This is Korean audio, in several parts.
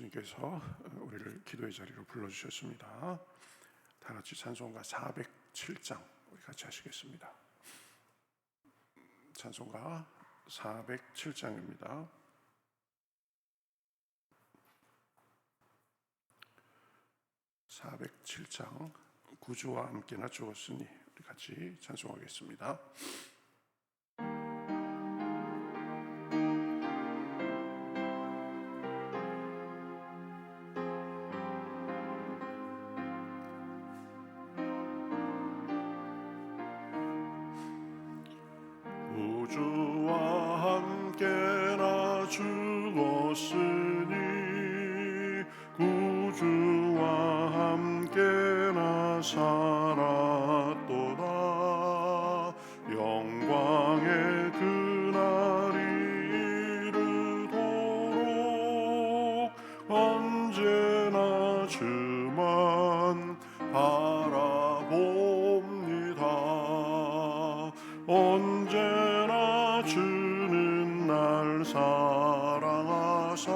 교수님께서 우리를 기도의 자리로 불러주셨습니다. 다 같이 찬송가 407장 우리 같이 하시겠습니다. 찬송가 407장입니다. 407장 구주와 함께나 죽었으니 우리 같이 찬송하겠습니다. 구주와 함께나 죽었으니 구주와 함께나 살았도다. 영광의 그날이 이르도록 언제나 주만 바라봅니다. 언제나 주는 날 사랑하사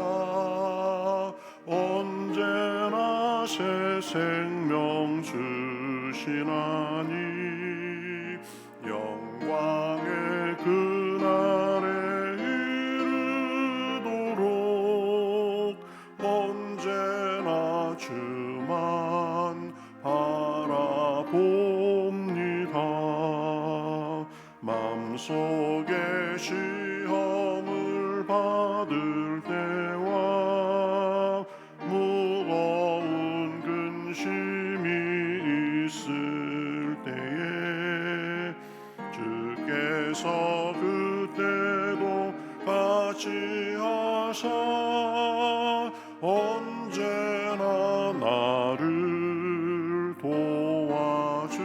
언제나 새 생명 주시나니 영광의 그날에 이르도록 언제나 주만 바라봅니다. 마음속에 시험을 받을 때와 무거운 근심이 있을 때에 주께서 그때도 같이 하사 언제나 나를 도와주시네.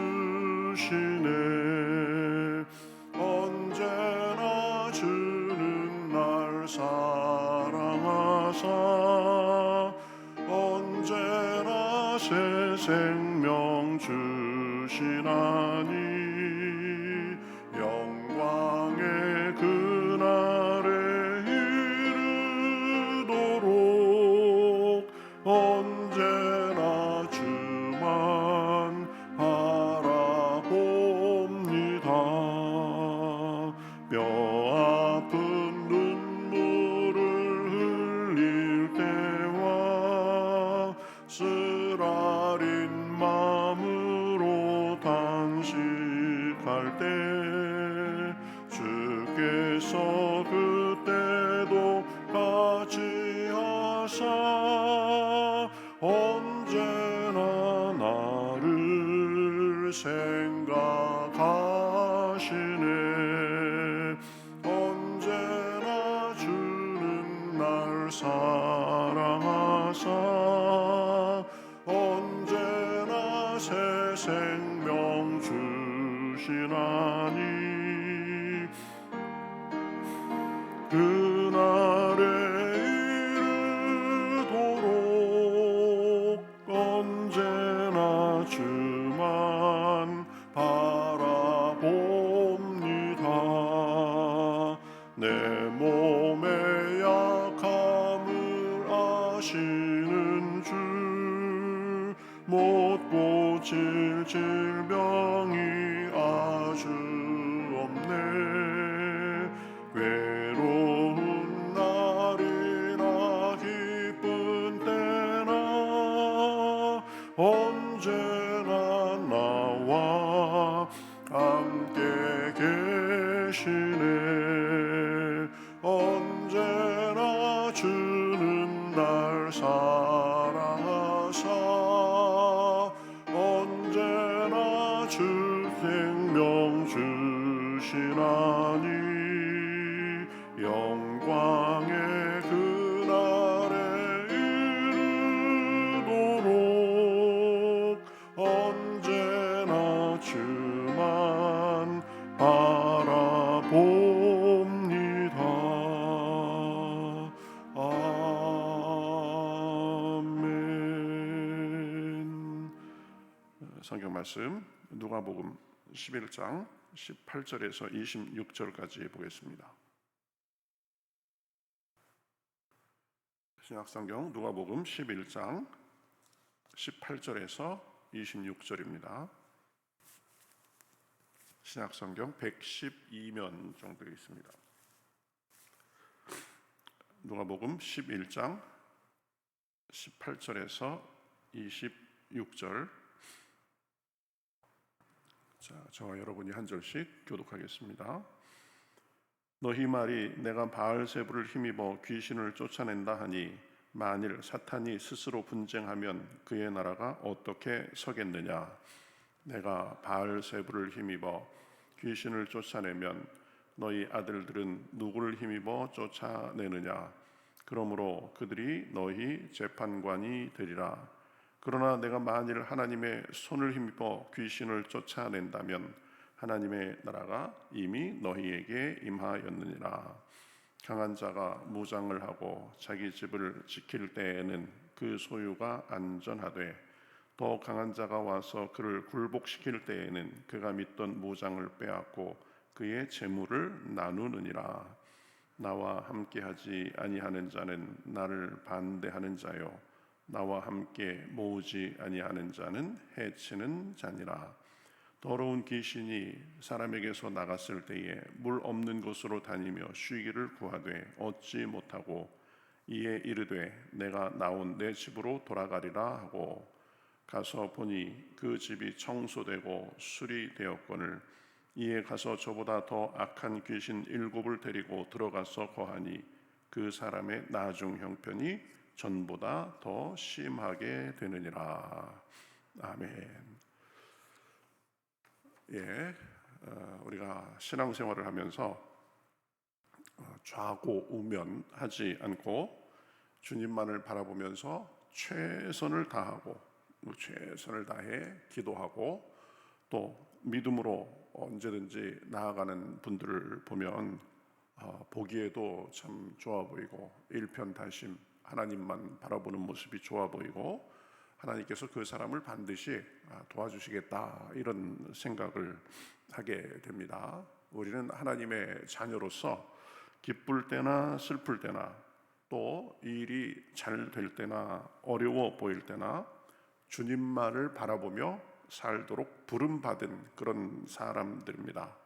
언제나 주는 날 사랑하사 언제나 새 생명 주시나니 영광의 그날에 이르도록 언제나 주만 바라봅니다. 뼈아픈 눈물을 흘릴 때와 쓰라린 마음으로 단식할 때 주께서 그때도 같이 하사 언제나 나를 생각하시네. 언제나 주는 날 사랑하사 언제나 새 생명 주시나니 그날에 이르도록 언제나 주만 바라봅니다. 내 몸의 약함을 아시는 주 못 고칠 질병이 아주 없네. 외로운 날이나 기쁜 때나 언제나 나와 함께 계시네. 언제나 주는 날 사랑하사 언제나 주 생명 주시나니 영광의 그날에 이르도록 언제나 주만 바라봅니다. 아멘. 성경 말씀 누가복음 11장 18절에서 26절까지 보겠습니다. 신약성경 누가복음 11장 18절에서 26절입니다. 신약성경 112면 정도 있습니다. 누가복음 11장 18절에서 26절. 자, 저와 여러분이 한 절씩 교독하겠습니다. 너희 말이 내가 바알세불을 힘입어 귀신을 쫓아낸다 하니 만일 사탄이 스스로 분쟁하면 그의 나라가 어떻게 서겠느냐. 내가 바알세불을 힘입어 귀신을 쫓아내면 너희 아들들은 누구를 힘입어 쫓아내느냐. 그러므로 그들이 너희 재판관이 되리라. 그러나 내가 만일 하나님의 손을 힘입어 귀신을 쫓아낸다면 하나님의 나라가 이미 너희에게 임하였느니라. 강한 자가 무장을 하고 자기 집을 지킬 때에는 그 소유가 안전하되 더 강한 자가 와서 그를 굴복시킬 때에는 그가 믿던 무장을 빼앗고 그의 재물을 나누느니라. 나와 함께하지 아니하는 자는 나를 반대하는 자요 나와 함께 모으지 아니하는 자는 해치는 자니라. 더러운 귀신이 사람에게서 나갔을 때에 물 없는 곳으로 다니며 쉬기를 구하되 얻지 못하고 이에 이르되 내가 나온 내 집으로 돌아가리라 하고 가서 보니 그 집이 청소되고 수리되었거늘 이에 가서 저보다 더 악한 귀신 7을 데리고 들어가서 거하니 그 사람의 나중 형편이 전보다 더 심하게 되느니라. 아멘. 우리가 신앙생활을 하면서 좌고우면하지 않고 주님만을 바라보면서 최선을 다하고 최선을 다해 기도하고 또 믿음으로 언제든지 나아가는 분들을 보면 보기에도 참 좋아 보이고 일편단심 하나님만 바라보는 모습이 좋아 보이고 하나님께서 그 사람을 반드시 도와주시겠다 이런 생각을 하게 됩니다. 우리는 하나님의 자녀로서 기쁠 때나 슬플 때나 또 일이 잘 될 때나 어려워 보일 때나 주님만을 바라보며 살도록 부름받은 그런 사람들입니다.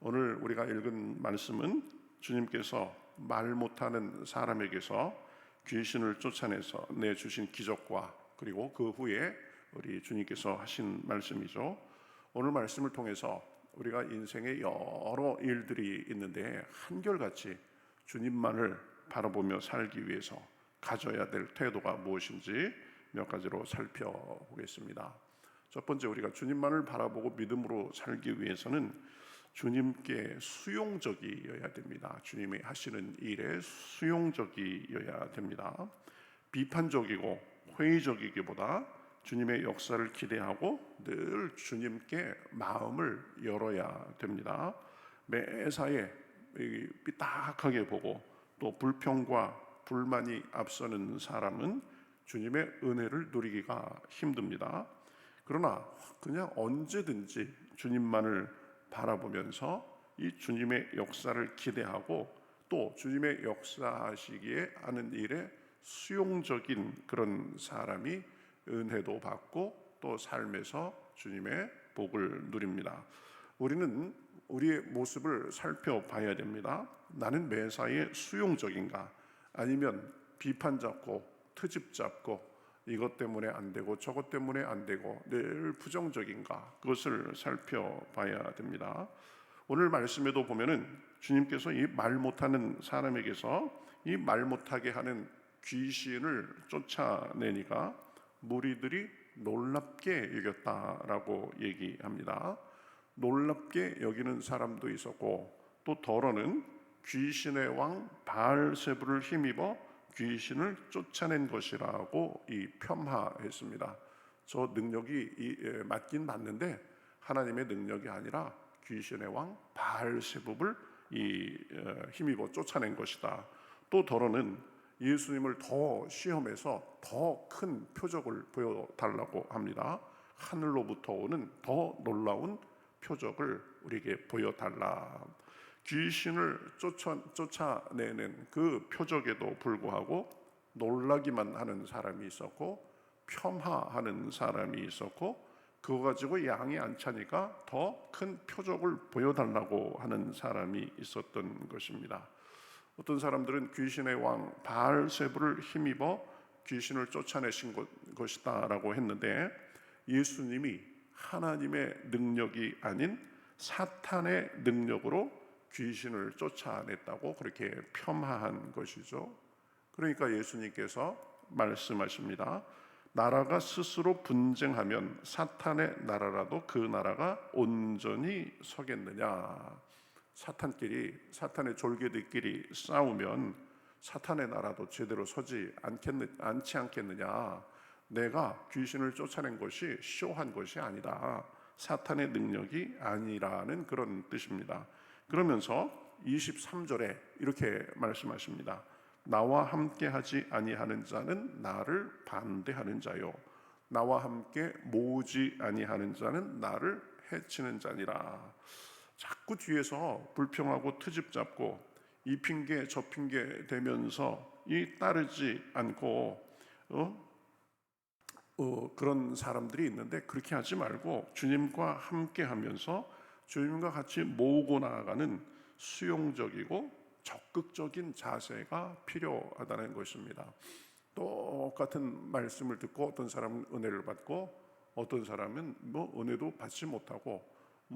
오늘 우리가 읽은 말씀은 주님께서 말 못하는 사람에게서 귀신을 쫓아내서 내주신 기적과 그리고 그 후에 우리 주님께서 하신 말씀이죠. 오늘 말씀을 통해서 우리가 인생에 여러 일들이 있는데 한결같이 주님만을 바라보며 살기 위해서 가져야 될 태도가 무엇인지 몇 가지로 살펴보겠습니다. 첫 번째, 우리가 주님만을 바라보고 믿음으로 살기 위해서는 주님께 수용적이어야 됩니다. 주님이 하시는 일에 수용적이어야 됩니다. 비판적이고 회의적이기보다 주님의 역사를 기대하고 늘 주님께 마음을 열어야 됩니다. 매사에 삐딱하게 보고 또 불평과 불만이 앞서는 사람은 주님의 은혜를 누리기가 힘듭니다. 그러나 그냥 언제든지 주님만을 바라보면서 이 주님의 역사를 기대하고 또 주님의 역사하시기에 하는 일에 수용적인 그런 사람이 은혜도 받고 또 삶에서 주님의 복을 누립니다. 우리는 우리의 모습을 살펴봐야 됩니다. 나는 매사에 수용적인가 아니면 비판 잡고 트집 잡고 이것 때문에 안 되고 저것 때문에 안 되고 늘 부정적인가 그것을 살펴봐야 됩니다. 오늘 말씀에도 보면은 주님께서 이 말 못하는 사람에게서 이 말 못하게 하는 귀신을 쫓아내니까 무리들이 놀랍게 여겼다라고 얘기합니다. 놀랍게 여기는 사람도 있었고 또 더러는 귀신의 왕 바알세불을 힘입어 귀신을 쫓아낸 것이라고 폄하했습니다. 저 능력이 맞긴 맞는데 하나님의 능력이 아니라 귀신의 왕 바알세불을 힘입어 쫓아낸 것이다. 또 더러는 예수님을 더 시험해서 더 큰 표적을 보여달라고 합니다. 하늘로부터 오는 더 놀라운 표적을 우리에게 보여달라. 귀신을 쫓아내는 그 표적에도 불구하고 놀라기만 하는 사람이 있었고 폄하하는 사람이 있었고 그거 가지고 양이 안 차니까 더 큰 표적을 보여달라고 하는 사람이 있었던 것입니다. 어떤 사람들은 귀신의 왕 바알세불을 힘입어 귀신을 쫓아내신 것이다 라고 했는데 예수님이 하나님의 능력이 아닌 사탄의 능력으로 귀신을 쫓아냈다고 그렇게 폄하한 것이죠. 그러니까 예수님께서 말씀하십니다. 나라가 스스로 분쟁하면 사탄의 나라라도 그 나라가 온전히 서겠느냐. 사탄의 졸개들끼리 싸우면 사탄의 나라도 제대로 서지 않지 않겠느냐. 내가 귀신을 쫓아낸 것이 쇼한 것이 아니다. 사탄의 능력이 아니라는 그런 뜻입니다. 그러면서 23절에 이렇게 말씀하십니다. 나와 함께 하지 아니하는 자는 나를 반대하는 자요 나와 함께 모으지 아니하는 자는 나를 해치는 자니라. 자꾸 뒤에서 불평하고 트집 잡고 이 핑계 저 핑계 대면서 이 따르지 않고 그런 사람들이 있는데 그렇게 하지 말고 주님과 함께 하면서 주님과 같이 모으고 나아가는 수용적이고 적극적인 자세가 필요하다는 것입니다. 똑같은 말씀을 듣고 어떤 사람은 은혜를 받고 어떤 사람은 은혜도 받지 못하고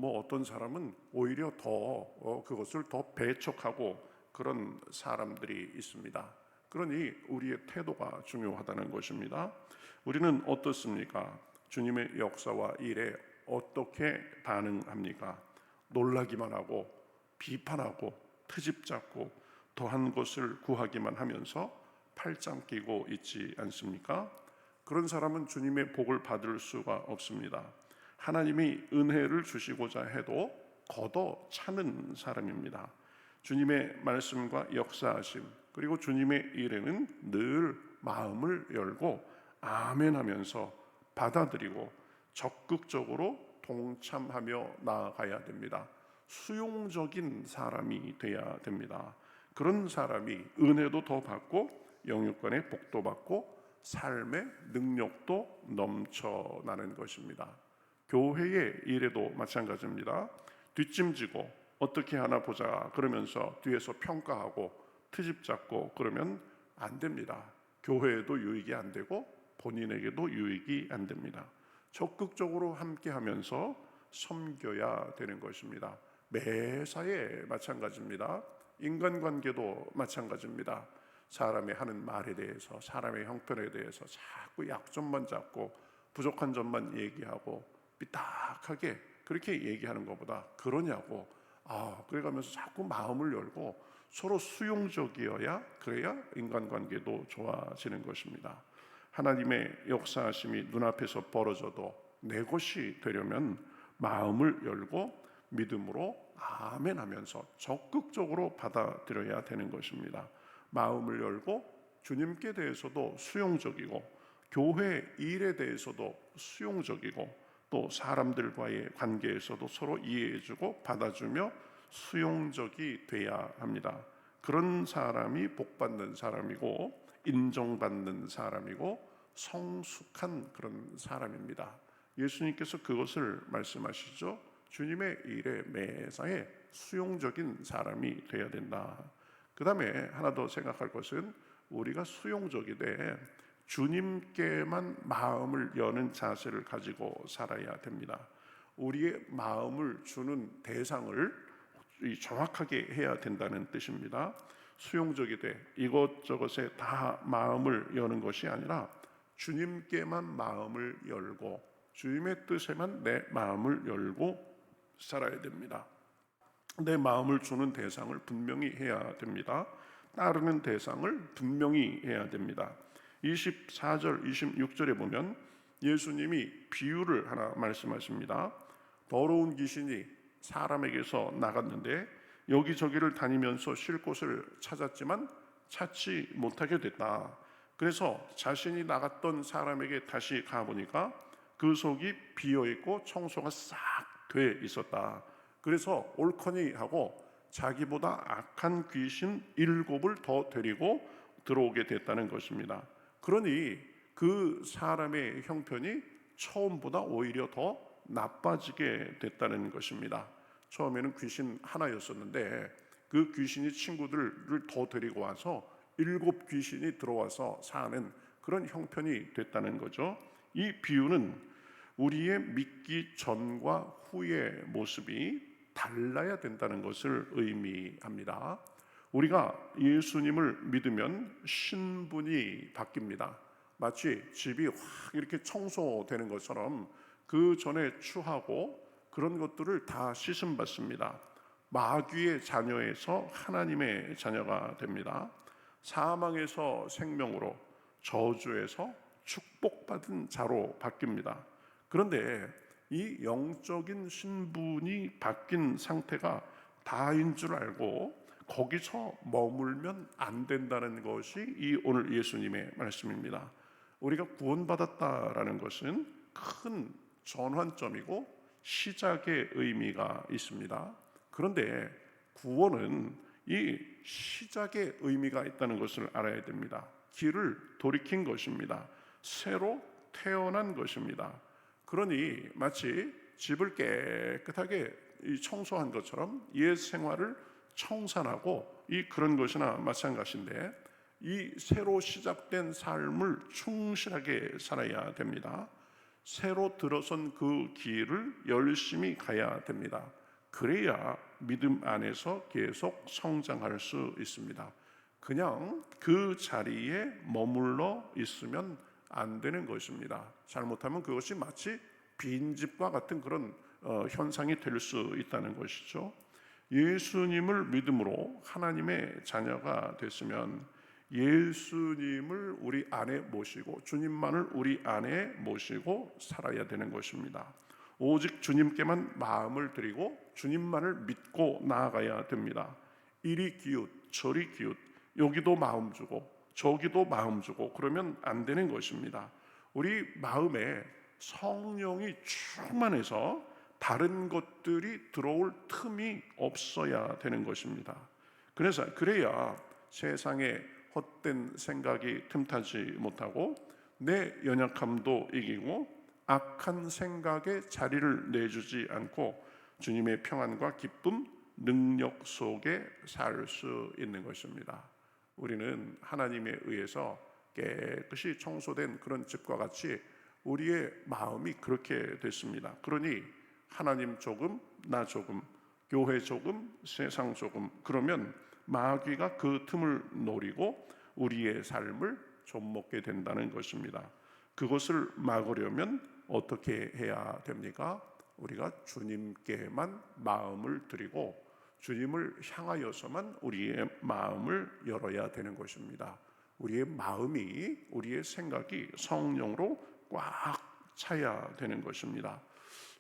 어떤 사람은 오히려 더 그것을 더 배척하고 그런 사람들이 있습니다. 그러니 우리의 태도가 중요하다는 것입니다. 우리는 어떻습니까? 주님의 역사와 일에 어떻게 반응합니까? 놀라기만 하고 비판하고 트집 잡고 더한 것을 구하기만 하면서 팔짱 끼고 있지 않습니까? 그런 사람은 주님의 복을 받을 수가 없습니다. 하나님이 은혜를 주시고자 해도 걷어 차는 사람입니다. 주님의 말씀과 역사하심 그리고 주님의 일에는 늘 마음을 열고 아멘 하면서 받아들이고 적극적으로 동참하며 나아가야 됩니다. 수용적인 사람이 돼야 됩니다. 그런 사람이 은혜도 더 받고 영육간의 복도 받고 삶의 능력도 넘쳐나는 것입니다. 교회의 일에도 마찬가지입니다. 뒷짐지고 어떻게 하나 보자 그러면서 뒤에서 평가하고 트집 잡고 그러면 안 됩니다. 교회에도 유익이 안 되고 본인에게도 유익이 안 됩니다. 적극적으로 함께하면서 섬겨야 되는 것입니다. 매사에 마찬가지입니다. 인간관계도 마찬가지입니다. 사람의 하는 말에 대해서 사람의 형편에 대해서 자꾸 약점만 잡고 부족한 점만 얘기하고 삐딱하게 그렇게 얘기하는 것보다 그러냐고 그래가면서 자꾸 마음을 열고 서로 수용적이어야 그래야 인간관계도 좋아지는 것입니다. 하나님의 역사하심이 눈앞에서 벌어져도 내 것이 되려면 마음을 열고 믿음으로 아멘 하면서 적극적으로 받아들여야 되는 것입니다. 마음을 열고 주님께 대해서도 수용적이고 교회 일에 대해서도 수용적이고 또 사람들과의 관계에서도 서로 이해해주고 받아주며 수용적이 돼야 합니다. 그런 사람이 복받는 사람이고 인정받는 사람이고 성숙한 그런 사람입니다. 예수님께서 그것을 말씀하시죠. 주님의 일에 매사에 수용적인 사람이 되어야 된다. 그 다음에 하나 더 생각할 것은 우리가 수용적이되 주님께만 마음을 여는 자세를 가지고 살아야 됩니다. 우리의 마음을 주는 대상을 정확하게 해야 된다는 뜻입니다. 수용적이되 이것저것에 다 마음을 여는 것이 아니라 주님께만 마음을 열고 주님의 뜻에만 내 마음을 열고 살아야 됩니다. 내 마음을 주는 대상을 분명히 해야 됩니다. 따르는 대상을 분명히 해야 됩니다. 24절, 26절에 보면 예수님이 비유를 하나 말씀하십니다. 더러운 귀신이 사람에게서 나갔는데 여기저기를 다니면서 쉴 곳을 찾았지만 찾지 못하게 됐다. 그래서 자신이 나갔던 사람에게 다시 가보니까 그 속이 비어있고 청소가 싹 돼 있었다. 그래서 옳거니 하고 자기보다 악한 귀신 7을 더 데리고 들어오게 됐다는 것입니다. 그러니 그 사람의 형편이 처음보다 오히려 더 나빠지게 됐다는 것입니다. 처음에는 귀신 하나였었는데 그 귀신이 친구들을 더 데리고 와서 7 귀신이 들어와서 사는 그런 형편이 됐다는 거죠. 이 비유는 우리의 믿기 전과 후의 모습이 달라야 된다는 것을 의미합니다. 우리가 예수님을 믿으면 신분이 바뀝니다. 마치 집이 확 이렇게 청소되는 것처럼 그 전에 추하고 그런 것들을 다 씻음받습니다. 마귀의 자녀에서 하나님의 자녀가 됩니다. 사망에서 생명으로, 저주에서 축복받은 자로 바뀝니다. 그런데 이 영적인 신분이 바뀐 상태가 다인 줄 알고 거기서 머물면 안 된다는 것이 이 오늘 예수님의 말씀입니다. 우리가 구원받았다라는 것은 큰 전환점이고 시작의 의미가 있습니다. 그런데 구원은 이 시작의 의미가 있다는 것을 알아야 됩니다. 길을 돌이킨 것입니다. 새로 태어난 것입니다. 그러니 마치 집을 깨끗하게 청소한 것처럼 옛 생활을 청산하고 그런 것이나 마찬가지인데 이 새로 시작된 삶을 충실하게 살아야 됩니다. 새로 들어선 그 길을 열심히 가야 됩니다. 그래야 믿음 안에서 계속 성장할 수 있습니다. 그냥 그 자리에 머물러 있으면 안 되는 것입니다. 잘못하면 그것이 마치 빈집과 같은 그런 현상이 될 수 있다는 것이죠. 예수님을 믿음으로 하나님의 자녀가 됐으면 예수님을 우리 안에 모시고 주님만을 우리 안에 모시고 살아야 되는 것입니다. 오직 주님께만 마음을 드리고 주님만을 믿고 나아가야 됩니다. 이리 기웃 저리 기웃 여기도 마음 주고 저기도 마음 주고 그러면 안 되는 것입니다. 우리 마음에 성령이 충만해서 다른 것들이 들어올 틈이 없어야 되는 것입니다. 그래야 세상에 헛된 생각이 틈타지 못하고 내 연약함도 이기고 악한 생각에 자리를 내주지 않고 주님의 평안과 기쁨, 능력 속에 살 수 있는 것입니다. 우리는 하나님에 의해서 깨끗이 청소된 그런 집과 같이 우리의 마음이 그렇게 됐습니다. 그러니 하나님 조금, 나 조금, 교회 조금, 세상 조금 그러면 마귀가 그 틈을 노리고 우리의 삶을 좀먹게 된다는 것입니다. 그것을 막으려면 어떻게 해야 됩니까? 우리가 주님께만 마음을 드리고 주님을 향하여서만 우리의 마음을 열어야 되는 것입니다. 우리의 마음이, 우리의 생각이 성령으로 꽉 차야 되는 것입니다.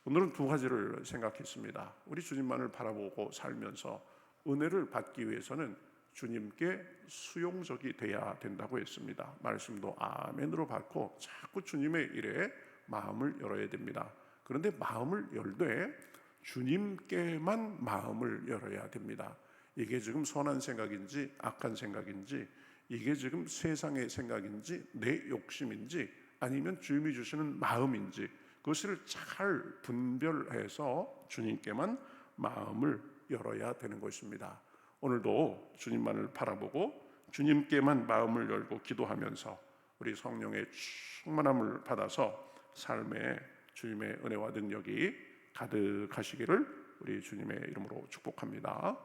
오늘은 2가지를 생각했습니다. 우리 주님만을 바라보고 살면서 은혜를 받기 위해서는 주님께 수용적이 돼야 된다고 했습니다. 말씀도 아멘으로 받고 자꾸 주님의 일에 마음을 열어야 됩니다. 그런데 마음을 열되 주님께만 마음을 열어야 됩니다. 이게 지금 선한 생각인지 악한 생각인지, 이게 지금 세상의 생각인지 내 욕심인지 아니면 주님이 주시는 마음인지 그것을 잘 분별해서 주님께만 마음을 열어야 되는 것입니다. 오늘도 주님만을 바라보고 주님께만 마음을 열고 기도하면서 우리 성령의 충만함을 받아서 삶에 주님의 은혜와 능력이 가득하시기를 우리 주님의 이름으로 축복합니다.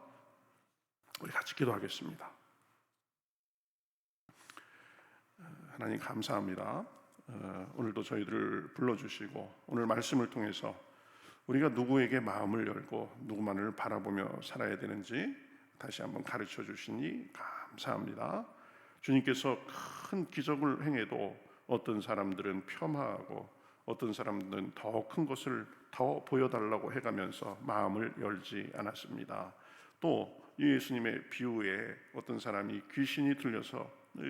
우리 같이 기도하겠습니다. 하나님 감사합니다. 오늘도 저희들을 불러주시고 오늘 말씀을 통해서 우리가 누구에게 마음을 열고 누구만을 바라보며 살아야 되는지 다시 한번 가르쳐 주시니 감사합니다. 주님께서 큰 기적을 행해도 어떤 사람들은 폄하하고 어떤 사람들은 더 큰 것을 더 보여달라고 해가면서 마음을 열지 않았습니다. 또 예수님의 비유에 어떤 사람이 귀신이 들려서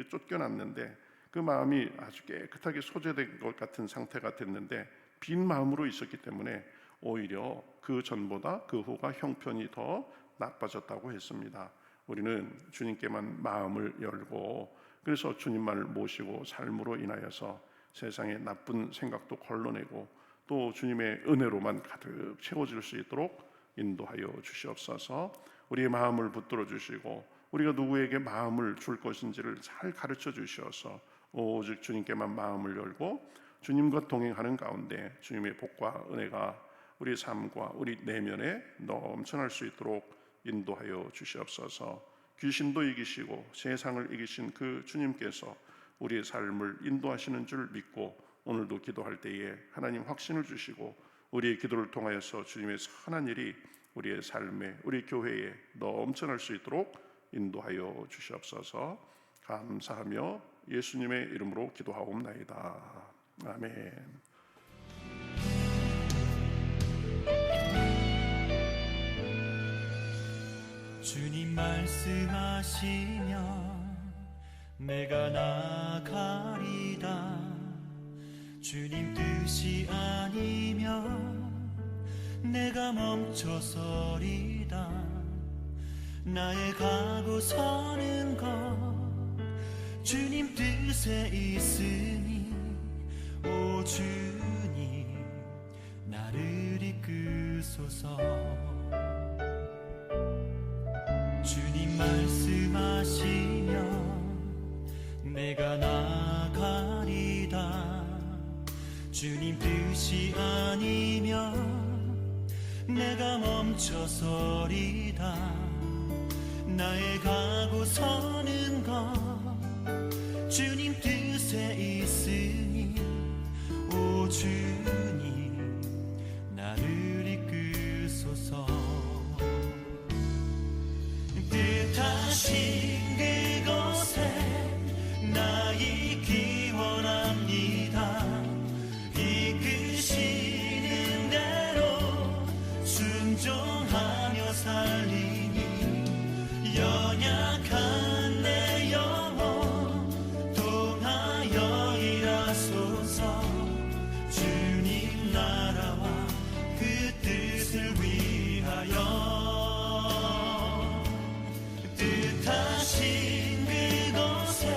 쫓겨났는데 그 마음이 아주 깨끗하게 소재된 것 같은 상태가 됐는데 빈 마음으로 있었기 때문에 오히려 그 전보다 그 후가 형편이 더 나빠졌다고 했습니다. 우리는 주님께만 마음을 열고 그래서 주님만을 모시고 삶으로 인하여서 세상의 나쁜 생각도 걸러내고 또 주님의 은혜로만 가득 채워질 수 있도록 인도하여 주시옵소서. 우리의 마음을 붙들어 주시고 우리가 누구에게 마음을 줄 것인지를 잘 가르쳐 주시어서 오직 주님께만 마음을 열고 주님과 동행하는 가운데 주님의 복과 은혜가 우리 삶과 우리 내면에 넘쳐날 수 있도록 인도하여 주시옵소서. 귀신도 이기시고 세상을 이기신 그 주님께서 우리의 삶을 인도하시는 줄 믿고 오늘도 기도할 때에 하나님 확신을 주시고 우리의 기도를 통하여서 주님의 선한 일이 우리의 삶에 우리 교회에 넘쳐날 수 있도록 인도하여 주시옵소서. 감사하며 예수님의 이름으로 기도하옵나이다. 아멘. 주님 말씀하시면 내가 나가리다. 주님 뜻이 아니면 내가 멈춰서리다. 나의 가고 서는 것 주님 뜻에 있으니 오 주님 나를 이끄소서. 주님 말씀하시면 내가 나가리다. 주님 뜻이 아니면 내가 멈춰서리다. 나의 가고 서는 것 주님 뜻에 있으니 오 주님 나를 이끄소서. 뜻하신 그곳에 나 있기 원합니다. 이끄시는 대로 순종하며 살리니 연약한 내 영혼 통하여 일하소서. 주님 나라와 그 뜻을 위하여 뜻하신 그곳에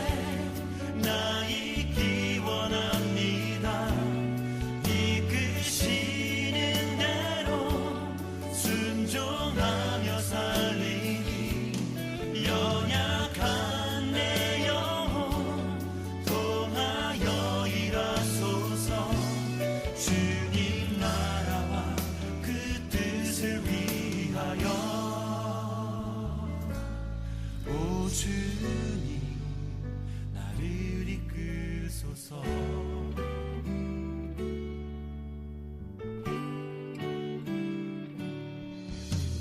나 있기 원합니다. 이끄시는 대로 순종하며 살리니 연약한 내 영혼 통하여 일하소서. 주님 나라와 그 뜻을 위하여 오 주님 나를 이끄소서.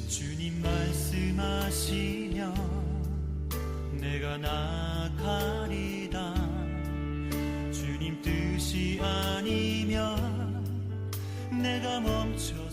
주님 말씀하시면 내가 나가리다. 주님 뜻이 아니면 내가 멈춰